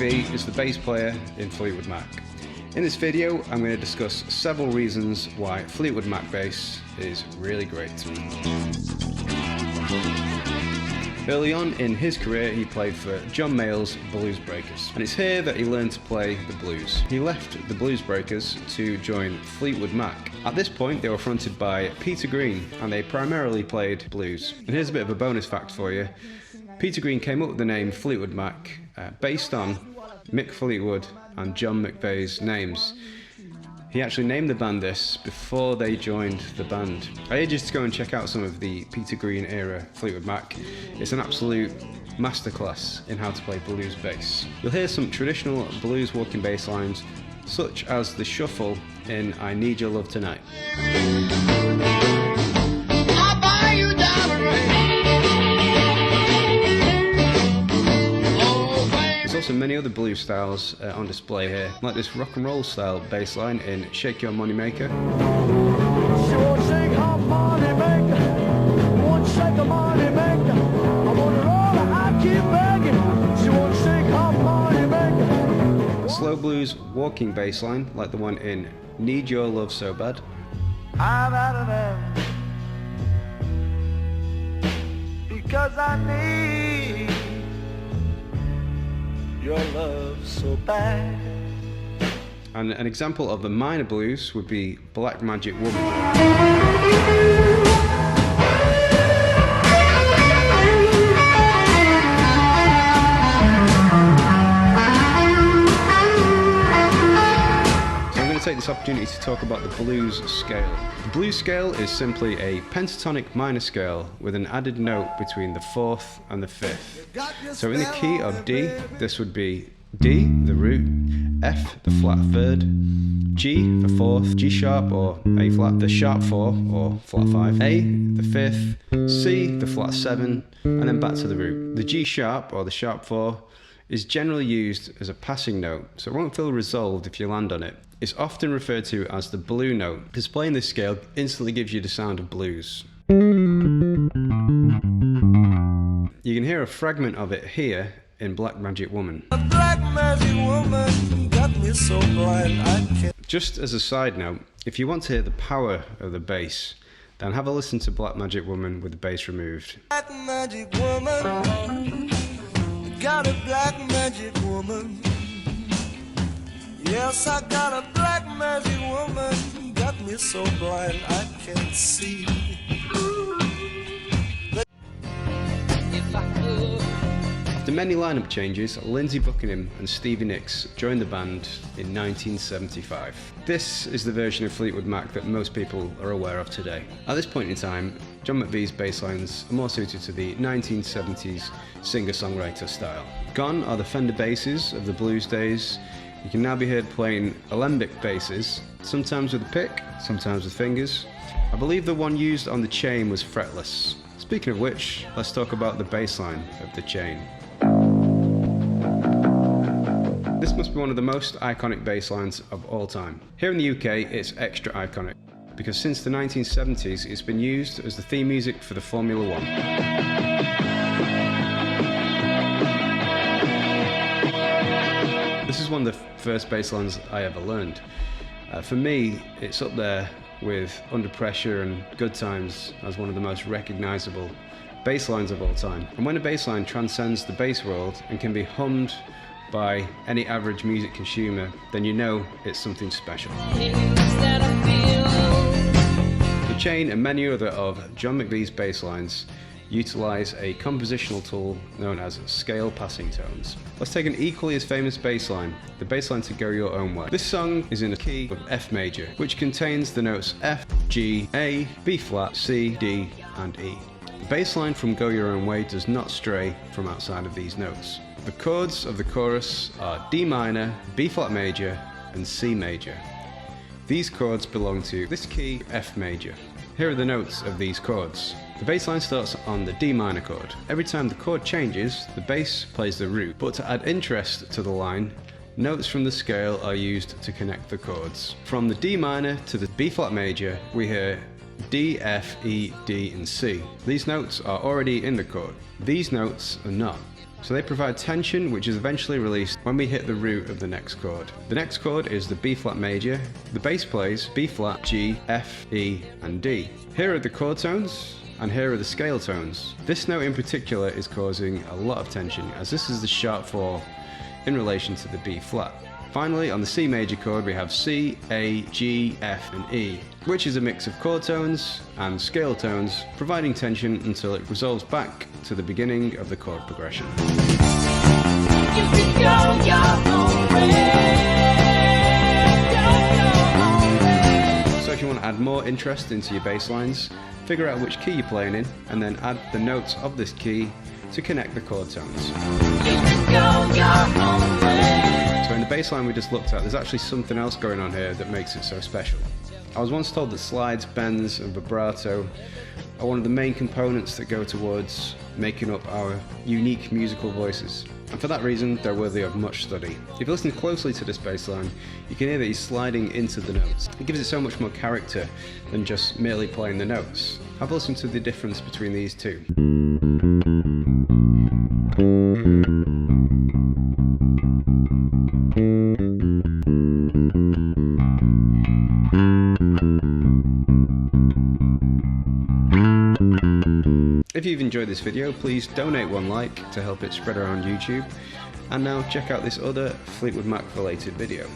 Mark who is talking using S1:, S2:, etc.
S1: McVie is the bass player in Fleetwood Mac. In this video, I'm going to discuss several reasons why Fleetwood Mac bass is really great. Early on in his career, he played for John Mayall's Blues Breakers, and it's here that he learned to play the blues. He left the Blues Breakers to join Fleetwood Mac. At this point, they were fronted by Peter Green, and they primarily played blues. And here's a bit of a bonus fact for you. Peter Green came up with the name Fleetwood Mac based on Mick Fleetwood and John McVie's names. He actually named the band this before they joined the band. I urge you to go and check out some of the Peter Green era Fleetwood Mac. It's an absolute masterclass in how to play blues bass. You'll hear some traditional blues walking bass lines, such as the shuffle in I Need Your Love Tonight. Also many other blues styles on display here, like this rock and roll style bass line in Shake Your Money Maker. She won't shake her money maker. Won't shake her money maker. I'm on the road, I keep begging. She won't shake her money maker. Slow blues walking bass line, like the one in Need Your Love So Bad. I'm out of there because I need your love so bad. And an example of the minor blues would be Black Magic Woman. Take this opportunity to talk about the blues scale. The blues scale is simply a pentatonic minor scale with an added note between the fourth and the fifth. So in the key of D, this would be D, the root, F, the flat third, G, the fourth, G sharp or A flat, the sharp 4 or flat 5, A, the fifth, C, the flat 7, and then back to the root. The G sharp or the sharp 4 is generally used as a passing note, so it won't feel resolved if you land on it. It's often referred to as the blue note, because playing this scale instantly gives you the sound of blues. You can hear a fragment of it here in Black Magic Woman. A black magic woman got me so blind I can't. Just as a side note, if you want to hear the power of the bass, then have a listen to Black Magic Woman with the bass removed. Black magic woman, got a black magic woman. Yes, I got a black magic woman, got me so blind I can't see. After many lineup changes, Lindsey Buckingham and Stevie Nicks joined the band in 1975. This is the version of Fleetwood Mac that most people are aware of today. At this point in time, John McVie's bass lines are more suited to the 1970s singer-songwriter style. Gone are the Fender basses of the blues days. You can now be heard playing alembic basses, sometimes with a pick, sometimes with fingers. I believe the one used on the chain was fretless. Speaking of which, let's talk about the bass line of the chain. This must be one of the most iconic bass lines of all time. Here in the UK, it's extra iconic, because since the 1970s, it's been used as the theme music for the Formula 1. This is one of the first bass lines I ever learned. For me, it's up there with Under Pressure and Good Times as one of the most recognisable bass lines of all time. And when a bass line transcends the bass world and can be hummed by any average music consumer, then you know it's something special. The chain and many other of John McVie's bass lines utilise a compositional tool known as scale passing tones. Let's take an equally as famous bass line, the bass line to Go Your Own Way. This song is in a key of F major, which contains the notes F, G, A, B flat, C, D, and E. The bass line from Go Your Own Way does not stray from outside of these notes. The chords of the chorus are D minor, B flat major, and C major. These chords belong to this key, F major. Here are the notes of these chords. The bass line starts on the D minor chord. Every time the chord changes, the bass plays the root, but to add interest to the line, notes from the scale are used to connect the chords. From the D minor to the B flat major, we hear D, F, E, D, and C. These notes are already in the chord. These notes are not. So they provide tension which is eventually released when we hit the root of the next chord. The next chord is the B flat major. The bass plays B flat, G, F, E and D. Here are the chord tones and here are the scale tones. This note in particular is causing a lot of tension as this is the sharp 4 in relation to the B flat. Finally, on the C major chord we have C, A, G, F and E, which is a mix of chord tones and scale tones, providing tension until it resolves back to the beginning of the chord progression. So if you want to add more interest into your bass lines, figure out which key you're playing in and then add the notes of this key to connect the chord tones. So in the bass line we just looked at, there's actually something else going on here that makes it so special. I was once told that slides, bends and vibrato are one of the main components that go towards making up our unique musical voices. And for that reason, they're worthy of much study. If you listen closely to this bass line, you can hear that he's sliding into the notes. It gives it so much more character than just merely playing the notes. Have a listen to the difference between these two. If you've enjoyed this video, please donate one like to help it spread around YouTube. And now check out this other Fleetwood Mac related video.